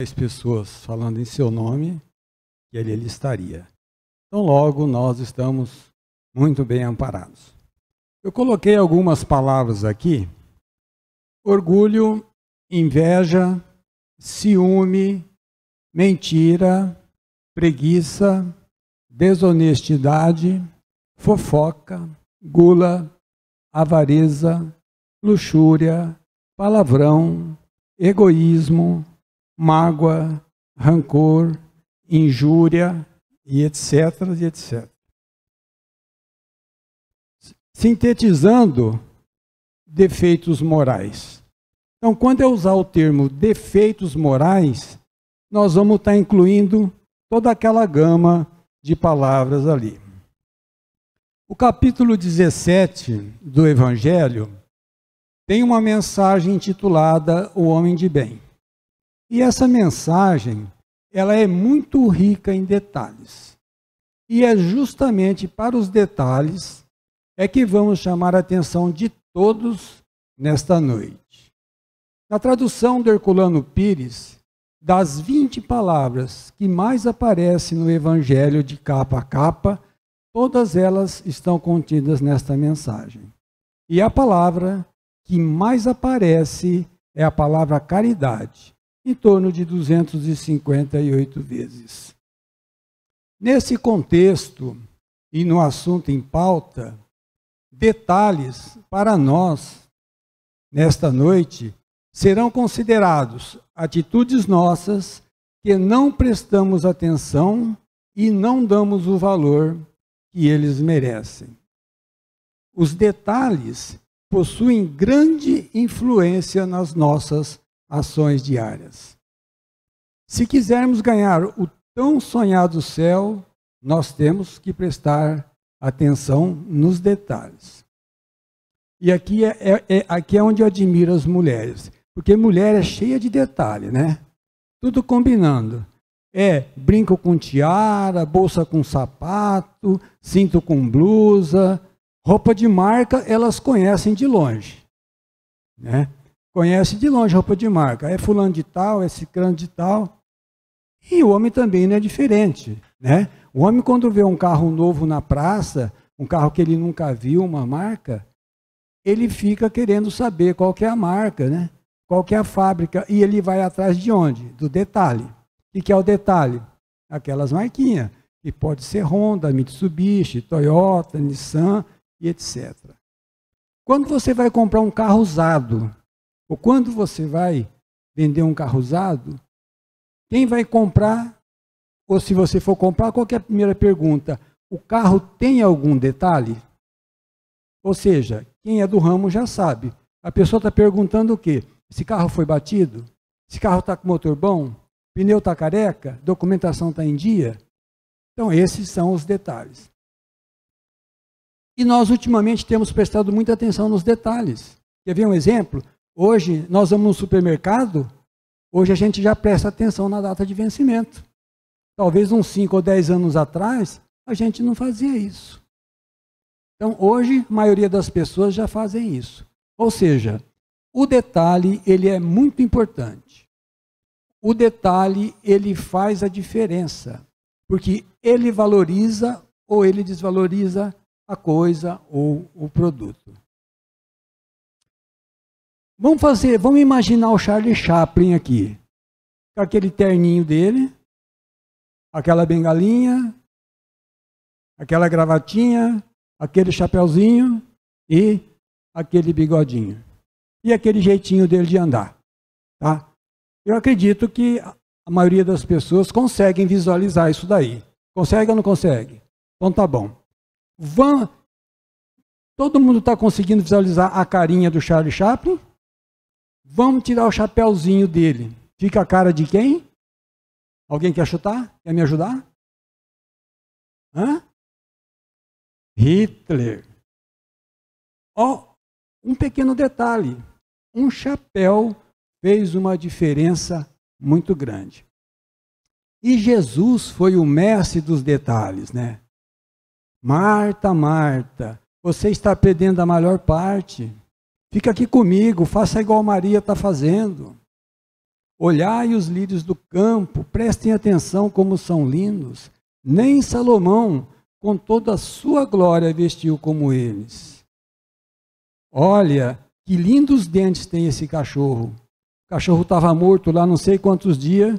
10 pessoas falando em seu nome, que ele estaria. Então, logo, nós estamos muito bem amparados. Eu coloquei algumas palavras aqui: orgulho, inveja, ciúme, mentira, preguiça, desonestidade, fofoca, gula, avareza, luxúria, palavrão, egoísmo, mágoa, rancor, injúria, e etc, e etc. Sintetizando, defeitos morais. Então, quando eu usar o termo defeitos morais, nós vamos estar incluindo toda aquela gama de palavras ali. O capítulo 17 do Evangelho tem uma mensagem intitulada O Homem de Bem. E essa mensagem, ela é muito rica em detalhes. E é justamente para os detalhes é que vamos chamar a atenção de todos nesta noite. Na tradução do Herculano Pires, das 20 palavras que mais aparecem no Evangelho de capa a capa, todas elas estão contidas nesta mensagem. E a palavra que mais aparece é a palavra caridade, em torno de 258 vezes. Nesse contexto e no assunto em pauta, detalhes para nós, nesta noite, serão considerados atitudes nossas que não prestamos atenção e não damos o valor que eles merecem. Os detalhes possuem grande influência nas nossas ações diárias. Se quisermos ganhar o tão sonhado céu, nós temos que prestar atenção nos detalhes. E aqui aqui é onde eu admiro as mulheres, porque mulher é cheia de detalhe, né? Tudo combinando. Brinco com tiara, bolsa com sapato, cinto com blusa, roupa de marca, elas conhecem de longe, né? Conhece de longe roupa de marca. É fulano de tal, é ciclano de tal. E o homem também não é diferente, né? O homem, quando vê um carro novo na praça, um carro que ele nunca viu, uma marca, ele fica querendo saber qual que é a marca, né? Qual que é a fábrica. E ele vai atrás de onde? Do detalhe. O que é o detalhe? Aquelas marquinhas, que pode ser Honda, Mitsubishi, Toyota, Nissan e etc. Quando você vai comprar um carro usado, ou quando você vai vender um carro usado, quem vai comprar, ou se você for comprar, qual que é a primeira pergunta? O carro tem algum detalhe? Ou seja, quem é do ramo já sabe. A pessoa está perguntando o quê? Esse carro foi batido? Esse carro está com motor bom? Pneu está careca? Documentação está em dia? Então, esses são os detalhes. E nós, ultimamente, temos prestado muita atenção nos detalhes. Quer ver um exemplo? Hoje, nós vamos no supermercado, hoje a gente já presta atenção na data de vencimento. Talvez uns 5 ou 10 anos atrás, a gente não fazia isso. Então, hoje, a maioria das pessoas já fazem isso. Ou seja, o detalhe, ele é muito importante. O detalhe, ele faz a diferença, porque ele valoriza ou ele desvaloriza a coisa ou o produto. Vamos imaginar o Charlie Chaplin aqui, com aquele terninho dele, aquela bengalinha, aquela gravatinha, aquele chapeuzinho e aquele bigodinho. E aquele jeitinho dele de andar. Tá? Eu acredito que a maioria das pessoas conseguem visualizar isso daí. Consegue ou não consegue? Então tá bom. Todo mundo está conseguindo visualizar a carinha do Charlie Chaplin? Vamos tirar o chapéuzinho dele. Fica a cara de quem? Alguém quer chutar? Quer me ajudar? Hitler. Um pequeno detalhe. Um chapéu fez uma diferença muito grande. E Jesus foi o mestre dos detalhes, né? Marta, Marta, você está perdendo a maior parte. Fica aqui comigo, faça igual Maria está fazendo. Olhai os lírios do campo, prestem atenção como são lindos. Nem Salomão, com toda a sua glória, vestiu como eles. Olha, que lindos dentes tem esse cachorro. O cachorro estava morto lá não sei quantos dias,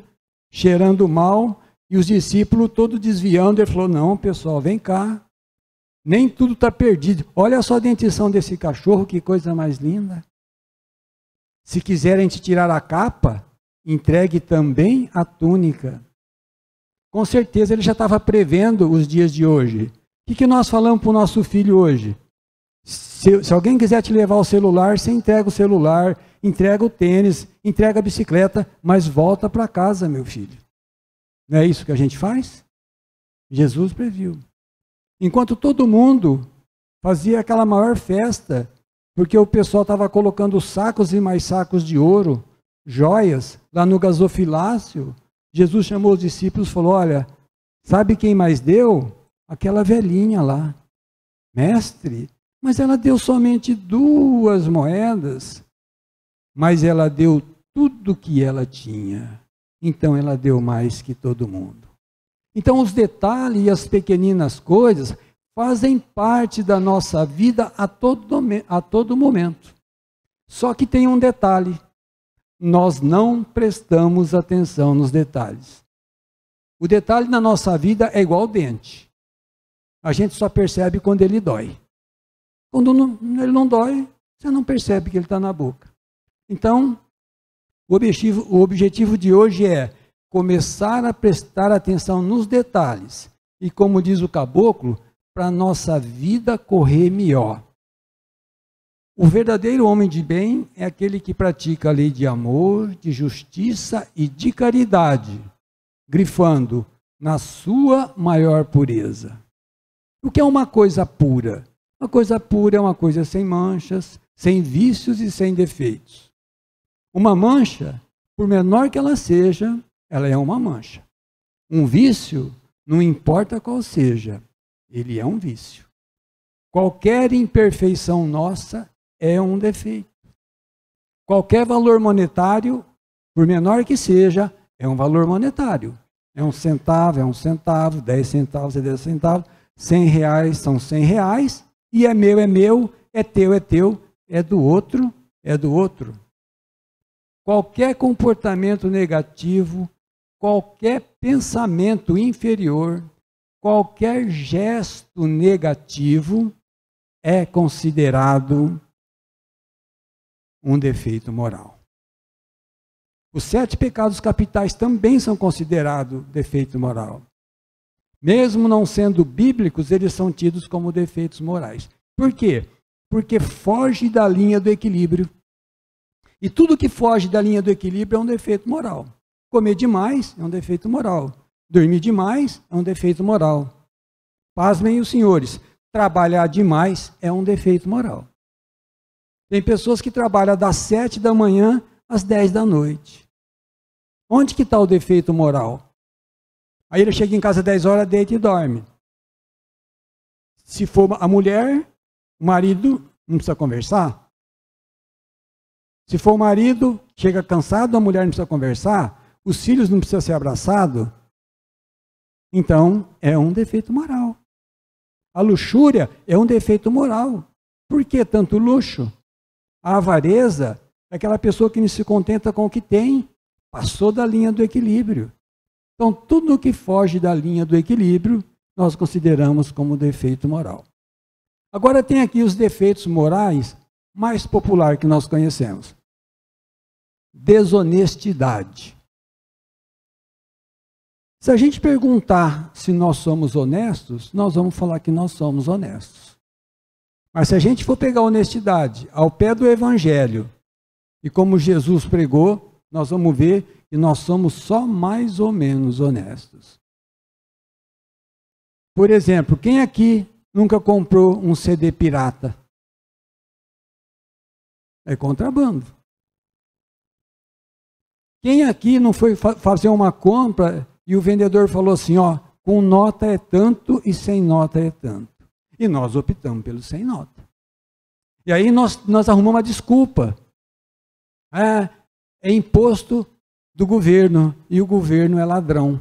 cheirando mal, e os discípulos todos desviando. Ele falou, não, pessoal, vem cá. Nem tudo está perdido. Olha só a dentição desse cachorro, que coisa mais linda. Se quiserem te tirar a capa, entregue também a túnica. Com certeza ele já estava prevendo os dias de hoje. O que nós falamos para o nosso filho hoje? Se alguém quiser te levar o celular, você entrega o celular, entrega o tênis, entrega a bicicleta, mas volta para casa, meu filho. Não é isso que a gente faz? Jesus previu. Enquanto todo mundo fazia aquela maior festa, porque o pessoal estava colocando sacos e mais sacos de ouro, joias, lá no gasofilácio, Jesus chamou os discípulos e falou, olha, sabe quem mais deu? Aquela velhinha lá. Mestre, mas ela deu somente 2 moedas, mas ela deu tudo que ela tinha. Então ela deu mais que todo mundo. Então os detalhes e as pequeninas coisas fazem parte da nossa vida a todo momento. Só que tem um detalhe. Nós não prestamos atenção nos detalhes. O detalhe na nossa vida é igual ao dente. A gente só percebe quando ele dói. Quando ele não dói, você não percebe que ele está na boca. Então, o objetivo de hoje é começar a prestar atenção nos detalhes. E como diz o caboclo, para a nossa vida correr melhor. O verdadeiro homem de bem é aquele que pratica a lei de amor, de justiça e de caridade, grifando na sua maior pureza. O que é uma coisa pura? Uma coisa pura é uma coisa sem manchas, sem vícios e sem defeitos. Uma mancha, por menor que ela seja, ela é uma mancha. Um vício, não importa qual seja, ele é um vício. Qualquer imperfeição nossa é um defeito. Qualquer valor monetário, por menor que seja, é um valor monetário. É 1 centavo, 10 centavos é 10 centavos, 100 reais são 100 reais, e é meu, é teu, é do outro, é do outro. Qualquer comportamento negativo, qualquer pensamento inferior, qualquer gesto negativo é considerado um defeito moral. Os 7 pecados capitais também são considerados defeito moral. Mesmo não sendo bíblicos, eles são tidos como defeitos morais. Por quê? Porque foge da linha do equilíbrio. E tudo que foge da linha do equilíbrio é um defeito moral. Comer demais é um defeito moral. Dormir demais é um defeito moral. Pasmem os senhores, trabalhar demais é um defeito moral. Tem pessoas que trabalham das 7 da manhã às 10 da noite. Onde que está o defeito moral? Aí ele chega em casa às 10 horas, deita e dorme. Se for a mulher, o marido não precisa conversar. Se for o marido, chega cansado, a mulher não precisa conversar, os filhos não precisam ser abraçados. Então, é um defeito moral. A luxúria é um defeito moral. Por que tanto luxo? A avareza é aquela pessoa que não se contenta com o que tem, passou da linha do equilíbrio. Então, tudo que foge da linha do equilíbrio, nós consideramos como defeito moral. Agora tem aqui os defeitos morais mais populares que nós conhecemos. Desonestidade. Se a gente perguntar se nós somos honestos, nós vamos falar que nós somos honestos. Mas se a gente for pegar a honestidade ao pé do Evangelho, e como Jesus pregou, nós vamos ver que nós somos só mais ou menos honestos. Por exemplo, quem aqui nunca comprou um CD pirata? É contrabando. Quem aqui não foi fazer uma compra e o vendedor falou assim, ó, com nota é tanto e sem nota é tanto. E nós optamos pelo sem nota. E aí nós arrumamos uma desculpa. É imposto do governo, e o governo é ladrão.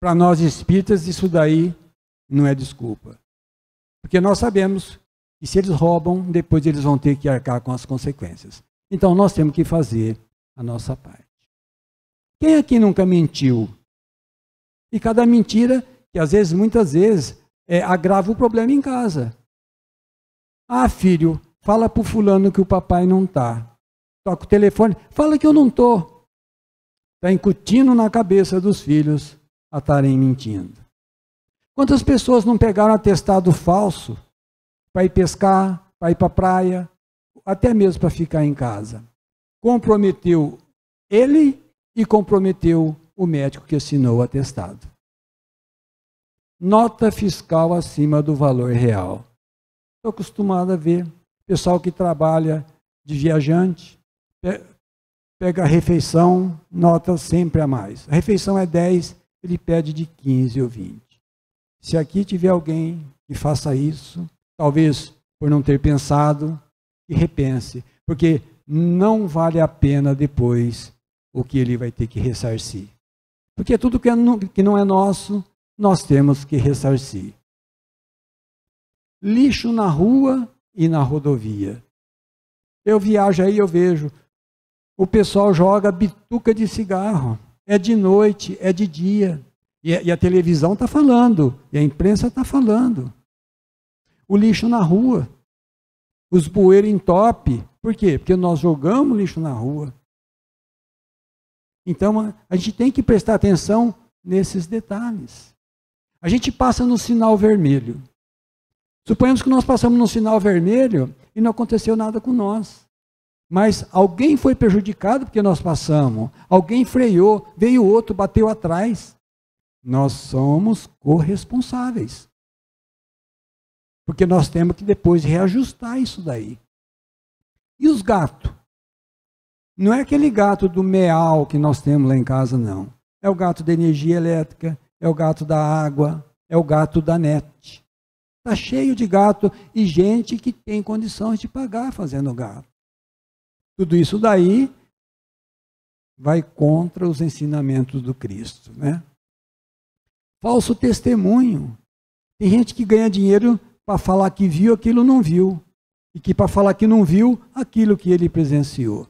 Para nós espíritas, isso daí não é desculpa. Porque nós sabemos que se eles roubam, depois eles vão ter que arcar com as consequências. Então nós temos que fazer a nossa parte. Quem aqui nunca mentiu? E cada mentira, que às vezes, muitas vezes, agrava o problema em casa. Ah, filho, fala para o fulano que o papai não está. Toca o telefone, fala que eu não estou. Está incutindo na cabeça dos filhos a estarem mentindo. Quantas pessoas não pegaram atestado falso para ir pescar, para ir para a praia, até mesmo para ficar em casa? Comprometeu ele e comprometeu o médico que assinou o atestado. Nota fiscal acima do valor real. Estou acostumado a ver pessoal que trabalha de viajante, pega a refeição, nota sempre a mais. A refeição é 10, ele pede de 15 ou 20. Se aqui tiver alguém que faça isso, talvez por não ter pensado, que repense, porque não vale a pena depois o que ele vai ter que ressarcir. Porque tudo que não é nosso, nós temos que ressarcir. Lixo na rua e na rodovia. Eu viajo aí, eu vejo, o pessoal joga bituca de cigarro. É de noite, é de dia. E a televisão está falando, e a imprensa está falando. O lixo na rua. Os bueiros entope. Por quê? Porque nós jogamos lixo na rua. Então, a gente tem que prestar atenção nesses detalhes. A gente passa no sinal vermelho. Suponhamos que nós passamos no sinal vermelho e não aconteceu nada com nós. Mas alguém foi prejudicado porque nós passamos. Alguém freou, veio outro, bateu atrás. Nós somos corresponsáveis. Porque nós temos que depois reajustar isso daí. E os gatos? Não é aquele gato do meal que nós temos lá em casa, não. É o gato da energia elétrica, é o gato da água, é o gato da net. Está cheio de gato e gente que tem condições de pagar fazendo gato. Tudo isso daí vai contra os ensinamentos do Cristo, né? Falso testemunho. Tem gente que ganha dinheiro para falar que viu, aquilo não viu. E que para falar que não viu, aquilo que ele presenciou.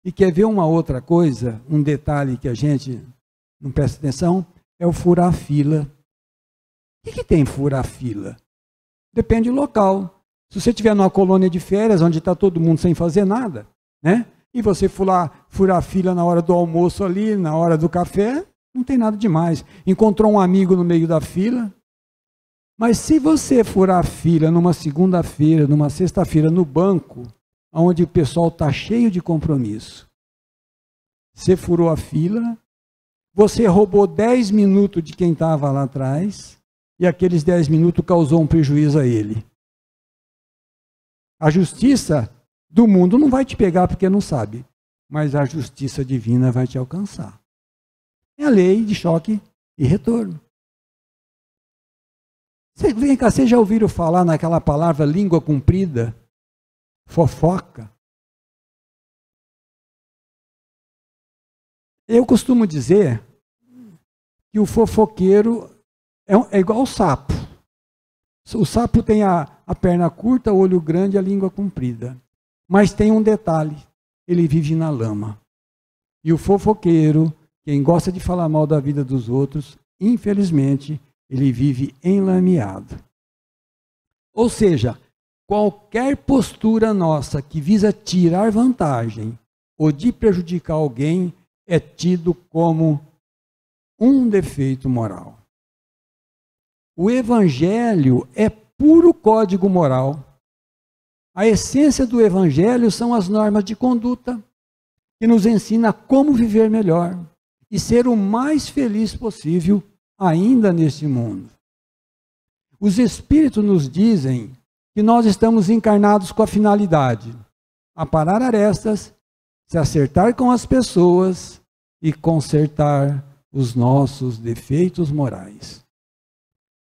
E quer ver uma outra coisa, um detalhe que a gente não presta atenção, é o furar fila. O que tem furar fila? Depende do local. Se você estiver numa colônia de férias, onde está todo mundo sem fazer nada, né? E você furar fila na hora do almoço ali, na hora do café, não tem nada demais. Encontrou um amigo no meio da fila. Mas se você furar fila numa segunda-feira, numa sexta-feira, no banco, onde o pessoal está cheio de compromisso, você furou a fila, você roubou 10 minutos de quem estava lá atrás, e aqueles 10 minutos causou um prejuízo a ele. A justiça do mundo não vai te pegar porque não sabe, mas a justiça divina vai te alcançar. É a lei de choque e retorno. Vem cá, vocês já ouviram falar naquela palavra língua comprida? Fofoca? Eu costumo dizer que o fofoqueiro é igual ao sapo. O sapo tem a perna curta, o olho grande e a língua comprida. Mas tem um detalhe, ele vive na lama. E o fofoqueiro, quem gosta de falar mal da vida dos outros, infelizmente, ele vive enlameado. Ou seja, qualquer postura nossa que visa tirar vantagem ou de prejudicar alguém é tido como um defeito moral. O Evangelho é puro código moral. A essência do Evangelho são as normas de conduta que nos ensina como viver melhor e ser o mais feliz possível ainda neste mundo. Os Espíritos nos dizem que nós estamos encarnados com a finalidade aparar arestas, se acertar com as pessoas e consertar os nossos defeitos morais.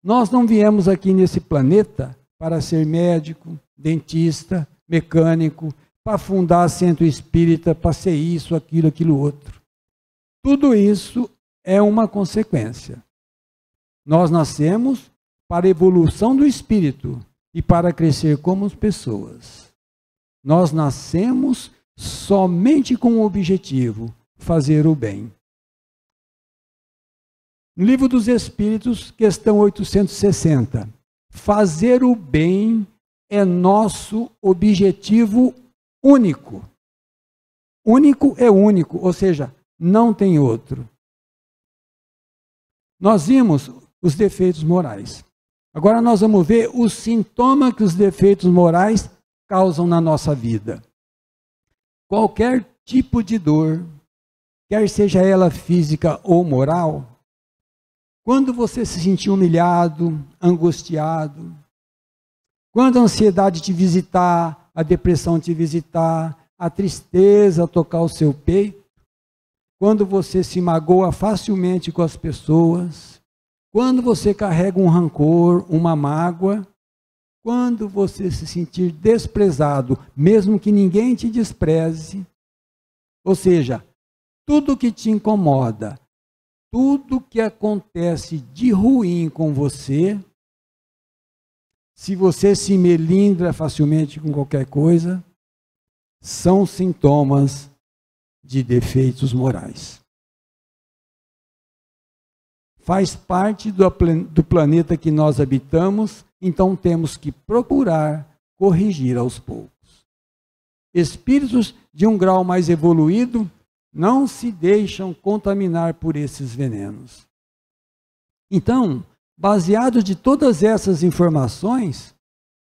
Nós não viemos aqui nesse planeta para ser médico, dentista, mecânico, para fundar centro espírita, para ser isso, aquilo outro. Tudo isso é uma consequência. Nós nascemos para a evolução do espírito e para crescer como pessoas. Nós nascemos somente com o objetivo, fazer o bem. No Livro dos Espíritos, questão 860. Fazer o bem é nosso objetivo único. Único é único, ou seja, não tem outro. Nós vimos os defeitos morais. Agora nós vamos ver os sintomas que os defeitos morais causam na nossa vida. Qualquer tipo de dor, quer seja ela física ou moral, quando você se sentir humilhado, angustiado, quando a ansiedade te visitar, a depressão te visitar, a tristeza tocar o seu peito, quando você se magoa facilmente com as pessoas, quando você carrega um rancor, uma mágoa, quando você se sentir desprezado, mesmo que ninguém te despreze, ou seja, tudo que te incomoda, tudo que acontece de ruim com você, se você se melindra facilmente com qualquer coisa, são sintomas de defeitos morais. Faz parte do planeta que nós habitamos, então temos que procurar corrigir aos poucos. Espíritos de um grau mais evoluído não se deixam contaminar por esses venenos. Então, baseado de todas essas informações,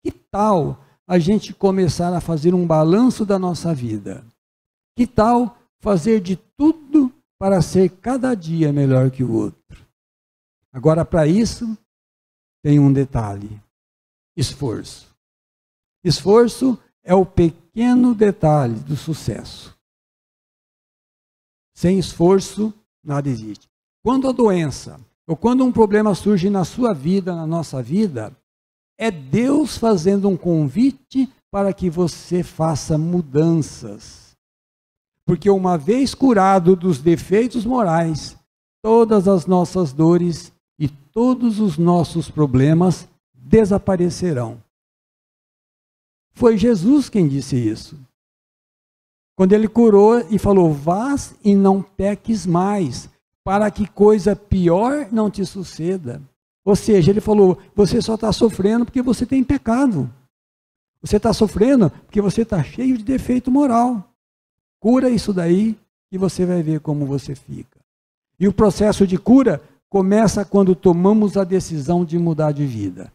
que tal a gente começar a fazer um balanço da nossa vida? Que tal fazer de tudo para ser cada dia melhor que o outro? Agora, para isso, tem um detalhe: esforço. Esforço é o pequeno detalhe do sucesso. Sem esforço, nada existe. Quando a doença ou quando um problema surge na sua vida, na nossa vida, é Deus fazendo um convite para que você faça mudanças. Porque uma vez curado dos defeitos morais, todas as nossas dores e todos os nossos problemas desaparecerão. Foi Jesus quem disse isso. Quando ele curou e falou: vás e não peques mais, para que coisa pior não te suceda. Ou seja, ele falou: você só está sofrendo porque você tem pecado. Você está sofrendo porque você está cheio de defeito moral. Cura isso daí e você vai ver como você fica. E o processo de cura começa quando tomamos a decisão de mudar de vida.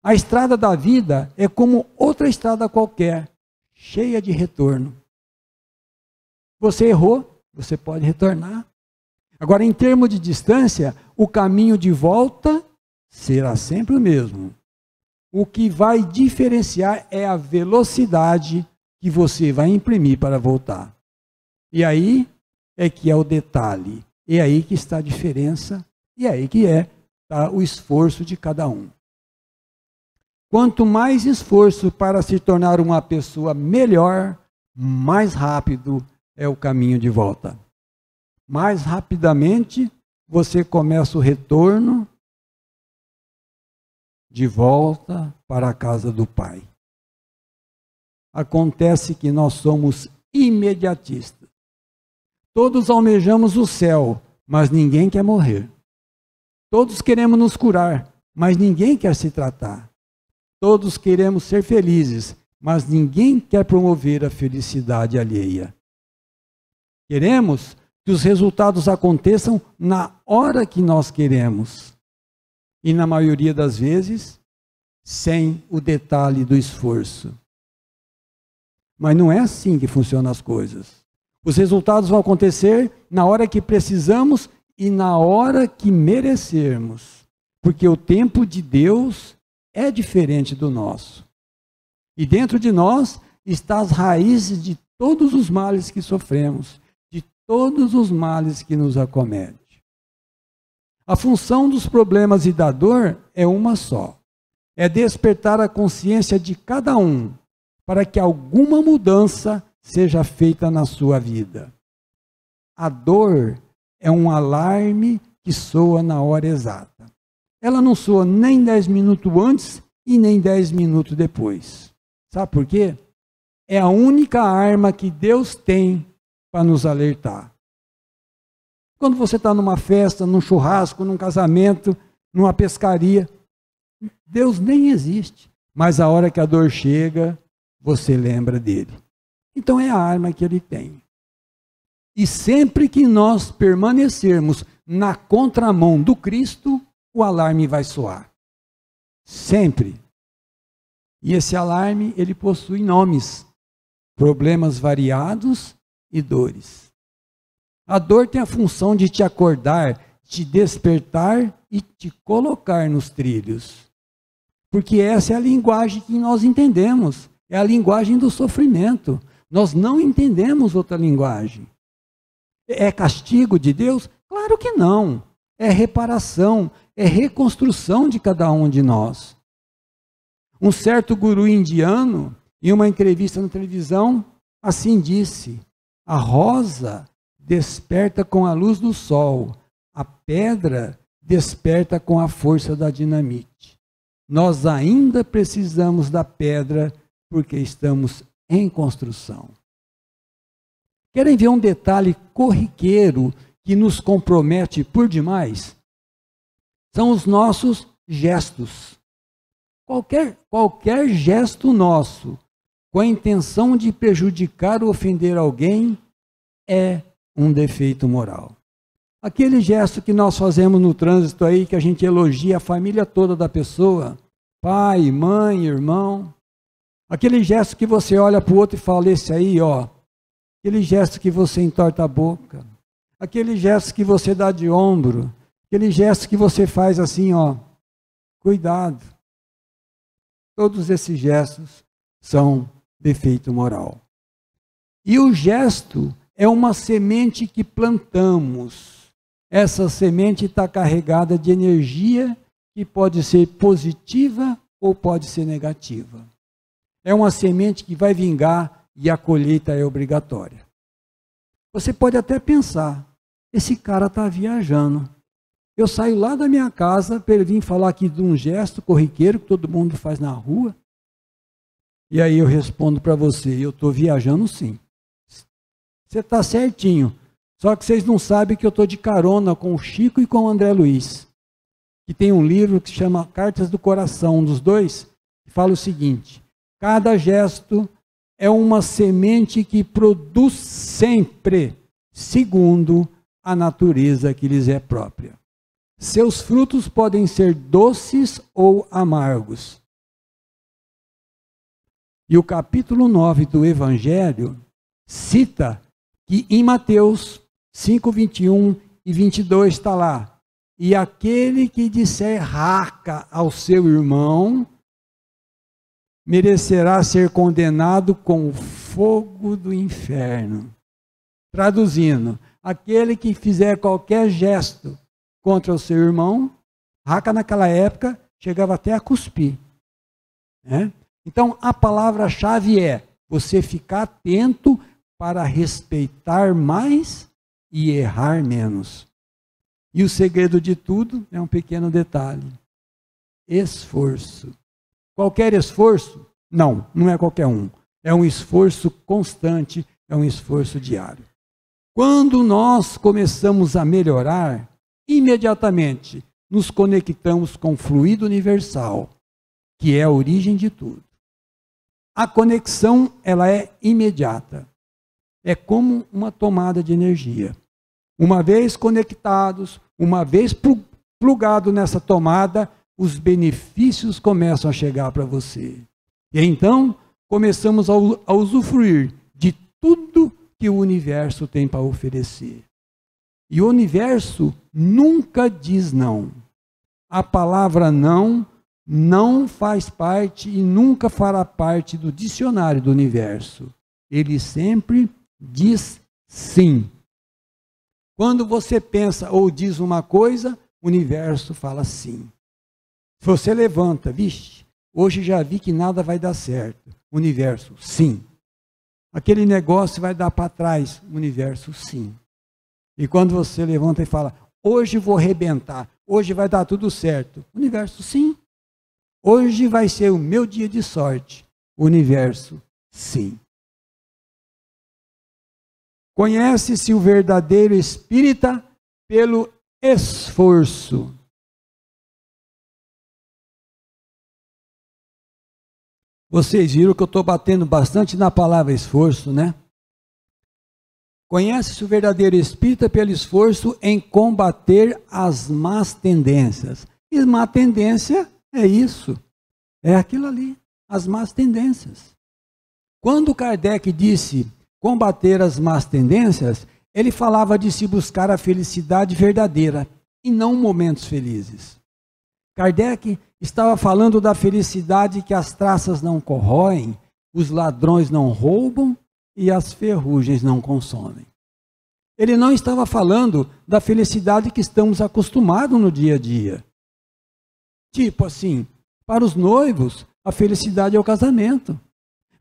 A estrada da vida é como outra estrada qualquer, cheia de retorno. Você errou, você pode retornar. Agora, em termos de distância, o caminho de volta será sempre o mesmo. O que vai diferenciar é a velocidade que você vai imprimir para voltar. E aí é que é o detalhe. É aí que está a diferença. E é aí que está o esforço de cada um. Quanto mais esforço para se tornar uma pessoa melhor, mais rápido é o caminho de volta. Mais rapidamente você começa o retorno de volta para a casa do Pai. Acontece que nós somos imediatistas. Todos almejamos o céu, mas ninguém quer morrer. Todos queremos nos curar, mas ninguém quer se tratar. Todos queremos ser felizes, mas ninguém quer promover a felicidade alheia. Queremos que os resultados aconteçam na hora que nós queremos. E na maioria das vezes, sem o detalhe do esforço. Mas não é assim que funcionam as coisas. Os resultados vão acontecer na hora que precisamos e na hora que merecermos. Porque o tempo de Deus é diferente do nosso. E dentro de nós estão as raízes de todos os males que sofremos, de todos os males que nos acometem. A função dos problemas e da dor é uma só. É despertar a consciência de cada um para que alguma mudança seja feita na sua vida. A dor é um alarme que soa na hora exata. Ela não soa nem 10 minutos antes e nem 10 minutos depois. Sabe por quê? É a única arma que Deus tem para nos alertar. Quando você está numa festa, num churrasco, num casamento, numa pescaria, Deus nem existe. Mas a hora que a dor chega, você lembra dele. Então é a arma que ele tem. E sempre que nós permanecermos na contramão do Cristo, o alarme vai soar. Sempre. E esse alarme, ele possui nomes. Problemas variados e dores. A dor tem a função de te acordar, te despertar e te colocar nos trilhos. Porque essa é a linguagem que nós entendemos. É a linguagem do sofrimento. Nós não entendemos outra linguagem. É castigo de Deus? Claro que não. É reparação, é reconstrução de cada um de nós. Um certo guru indiano, em uma entrevista na televisão, assim disse: a rosa desperta com a luz do sol, a pedra desperta com a força da dinamite. Nós ainda precisamos da pedra porque estamos em construção. Querem ver um detalhe corriqueiro que nos compromete por demais? São os nossos gestos. Qualquer gesto nosso, com a intenção de prejudicar ou ofender alguém, é um defeito moral. Aquele gesto que nós fazemos no trânsito aí, que a gente elogia a família toda da pessoa, pai, mãe, irmão. Aquele gesto que você olha para o outro e fala, esse aí, ó. Aquele gesto que você entorta a boca. Aquele gesto que você dá de ombro. Aquele gesto que você faz assim, ó. Cuidado. Todos esses gestos são defeito moral. E o gesto é uma semente que plantamos. Essa semente está carregada de energia que pode ser positiva ou pode ser negativa. É uma semente que vai vingar e a colheita é obrigatória. Você pode até pensar, esse cara está viajando. Eu saio lá da minha casa para ele vir falar aqui de um gesto corriqueiro que todo mundo faz na rua. E aí eu respondo para você, eu estou viajando sim. Você está certinho. Só que vocês não sabem que eu estou de carona com o Chico e com o André Luiz, que tem um livro que se chama Cartas do Coração, um dos dois, que fala o seguinte: cada gesto é uma semente que produz sempre, segundo a natureza que lhes é própria. Seus frutos podem ser doces ou amargos. E o capítulo 9 do Evangelho cita que em Mateus 5, 21 e 22 está lá: e aquele que disser raca ao seu irmão, merecerá ser condenado com o fogo do inferno. Traduzindo, aquele que fizer qualquer gesto contra o seu irmão, raca naquela época chegava até a cuspir. Né? Então a palavra-chave é você ficar atento para respeitar mais e errar menos. E o segredo de tudo é um pequeno detalhe: esforço. Qualquer esforço? Não, não é qualquer um. É um esforço constante, é um esforço diário. Quando nós começamos a melhorar, imediatamente nos conectamos com o fluido universal, que é a origem de tudo. A conexão, ela é imediata. É como uma tomada de energia. Uma vez conectados, uma vez plugado nessa tomada, os benefícios começam a chegar para você. E então, começamos a usufruir de tudo que o universo tem para oferecer. E o universo nunca diz não. A palavra não faz parte e nunca fará parte do dicionário do universo. Ele sempre diz sim. Quando você pensa ou diz uma coisa, o universo fala sim. Se você levanta, vixe, hoje já vi que nada vai dar certo. Universo, sim. Aquele negócio vai dar para trás, universo, sim. E quando você levanta e fala, hoje vou arrebentar, hoje vai dar tudo certo, universo, sim. Hoje vai ser o meu dia de sorte, universo, sim. Conhece-se o verdadeiro espírita pelo esforço. Vocês viram que eu estou batendo bastante na palavra esforço, né? Conhece-se o verdadeiro espírita pelo esforço em combater as más tendências. E má tendência é isso, é aquilo ali, as más tendências. Quando Kardec disse combater as más tendências, ele falava de se buscar a felicidade verdadeira e não momentos felizes. Kardec estava falando da felicidade que as traças não corroem, os ladrões não roubam e as ferrugens não consomem. Ele não estava falando da felicidade que estamos acostumados no dia a dia. Tipo assim, para os noivos, a felicidade é o casamento.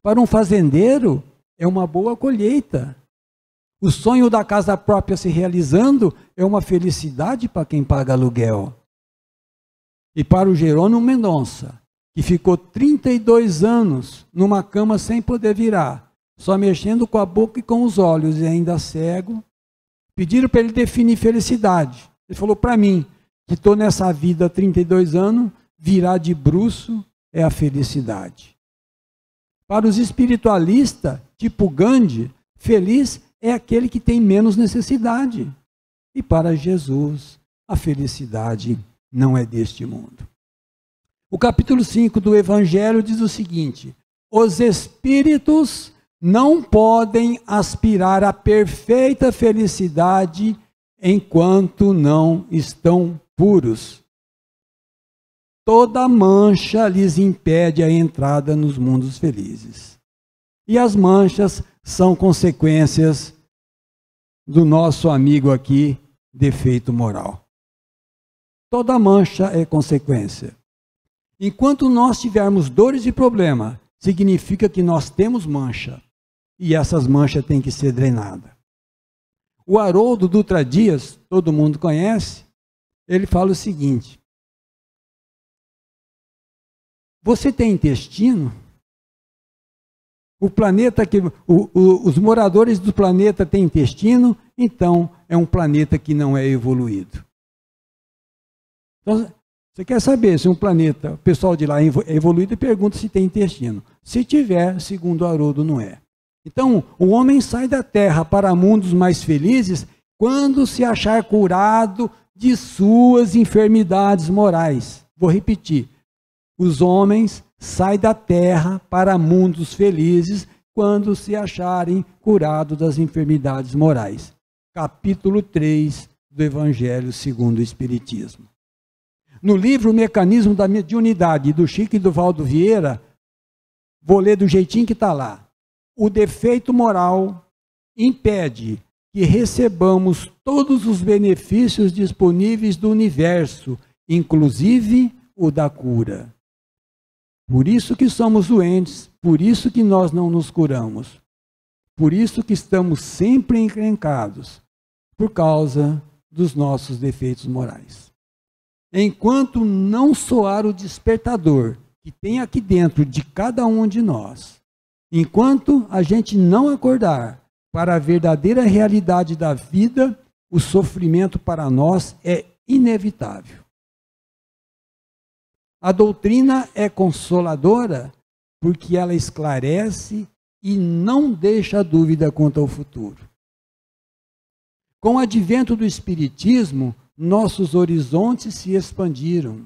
Para um fazendeiro, é uma boa colheita. O sonho da casa própria se realizando é uma felicidade para quem paga aluguel. E para o Jerônimo Mendonça, que ficou 32 anos numa cama sem poder virar, só mexendo com a boca e com os olhos e ainda cego, pediram para ele definir felicidade. Ele falou para mim, que estou nessa vida há 32 anos, virar de bruço é a felicidade. Para os espiritualistas, tipo Gandhi, feliz é aquele que tem menos necessidade. E para Jesus, a felicidade não é deste mundo. O capítulo 5 do Evangelho diz o seguinte: os espíritos não podem aspirar à perfeita felicidade enquanto não estão puros. Toda mancha lhes impede a entrada nos mundos felizes. E as manchas são consequências do nosso amigo aqui, defeito moral. Toda mancha é consequência. Enquanto nós tivermos dores e problemas, significa que nós temos mancha. E essas manchas têm que ser drenadas. O Haroldo Dutra Dias, todo mundo conhece, ele fala o seguinte: você tem intestino? O planeta que os moradores do planeta têm intestino, então é um planeta que não é evoluído. Então, você quer saber se um planeta, o pessoal de lá é evoluído, e pergunta se tem intestino. Se tiver, segundo Haroldo, não é. Então, o homem sai da Terra para mundos mais felizes quando se achar curado de suas enfermidades morais. Vou repetir. Os homens saem da Terra para mundos felizes quando se acharem curados das enfermidades morais. Capítulo 3 do Evangelho segundo o Espiritismo. No livro O Mecanismo da Mediunidade, do Chico e do Valdo Vieira, vou ler do jeitinho que está lá. O defeito moral impede que recebamos todos os benefícios disponíveis do universo, inclusive o da cura. Por isso que somos doentes, por isso que nós não nos curamos, por isso que estamos sempre encrencados, por causa dos nossos defeitos morais. Enquanto não soar o despertador que tem aqui dentro de cada um de nós, enquanto a gente não acordar para a verdadeira realidade da vida, o sofrimento para nós é inevitável. A doutrina é consoladora porque ela esclarece e não deixa dúvida quanto ao futuro. Com o advento do Espiritismo, nossos horizontes se expandiram.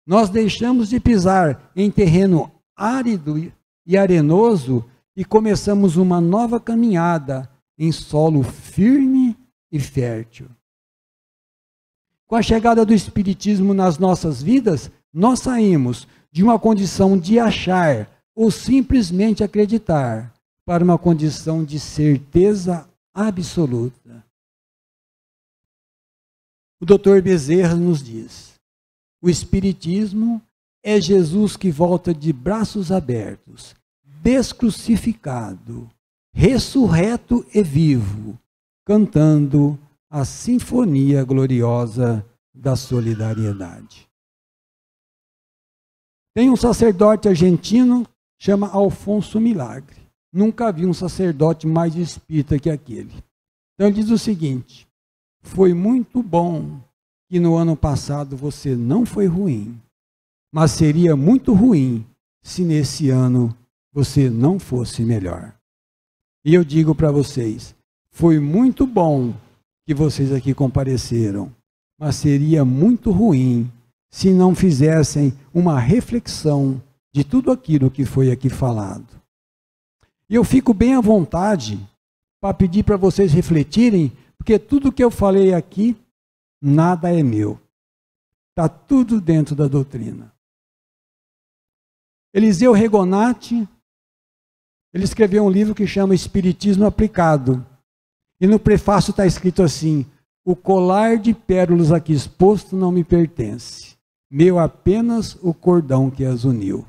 Nós deixamos de pisar em terreno árido e arenoso e começamos uma nova caminhada em solo firme e fértil. Com a chegada do Espiritismo nas nossas vidas, nós saímos de uma condição de achar ou simplesmente acreditar para uma condição de certeza absoluta. O Dr. Bezerra nos diz: o Espiritismo é Jesus que volta de braços abertos, descrucificado, ressurreto e vivo, cantando a sinfonia gloriosa da solidariedade. Tem um sacerdote argentino, chama Alfonso Milagre. Nunca vi um sacerdote mais espírita que aquele. Então ele diz o seguinte: foi muito bom que no ano passado você não foi ruim, mas seria muito ruim se nesse ano você não fosse melhor. E eu digo para vocês, foi muito bom que vocês aqui compareceram, mas seria muito ruim se não fizessem uma reflexão de tudo aquilo que foi aqui falado. E eu fico bem à vontade para pedir para vocês refletirem, porque tudo que eu falei aqui, nada é meu. Está tudo dentro da doutrina. Eliseu Regonati, ele escreveu um livro que chama Espiritismo Aplicado. E no prefácio está escrito assim: o colar de pérolas aqui exposto não me pertence. Meu apenas o cordão que as uniu.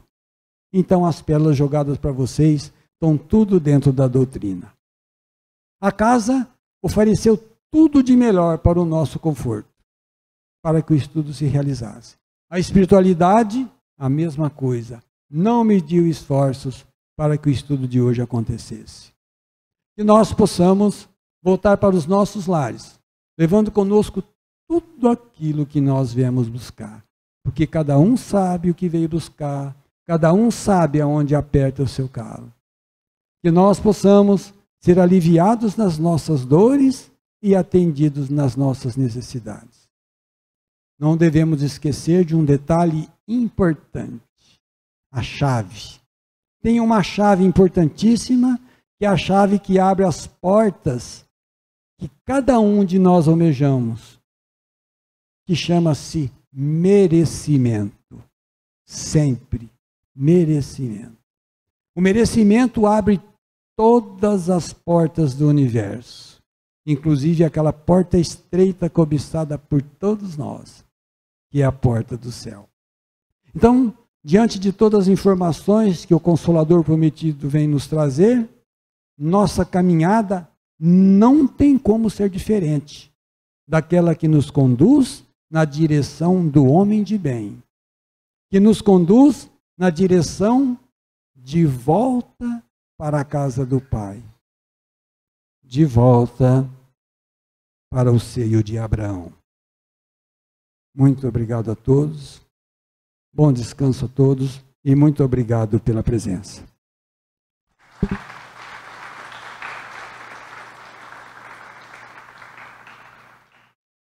Então as pérolas jogadas para vocês estão tudo dentro da doutrina. A casa ofereceu tudo de melhor para o nosso conforto, para que o estudo se realizasse. A espiritualidade, a mesma coisa. Não mediu esforços para que o estudo de hoje acontecesse. Que nós possamos voltar para os nossos lares, levando conosco tudo aquilo que nós viemos buscar. Porque cada um sabe o que veio buscar, cada um sabe aonde aperta o seu calo. Que nós possamos ser aliviados nas nossas dores e atendidos nas nossas necessidades. Não devemos esquecer de um detalhe importante: a chave. Tem uma chave importantíssima, que é a chave que abre as portas que cada um de nós almejamos, que chama-se merecimento. Sempre merecimento. O merecimento abre todas as portas do universo, inclusive aquela porta estreita cobiçada por todos nós, que é a porta do céu. Então, diante de todas as informações que o Consolador Prometido vem nos trazer, nossa caminhada não tem como ser diferente daquela que nos conduz na direção do homem de bem, que nos conduz na direção de volta para a casa do Pai, de volta para o seio de Abraão. Muito obrigado a todos, bom descanso a todos e muito obrigado pela presença.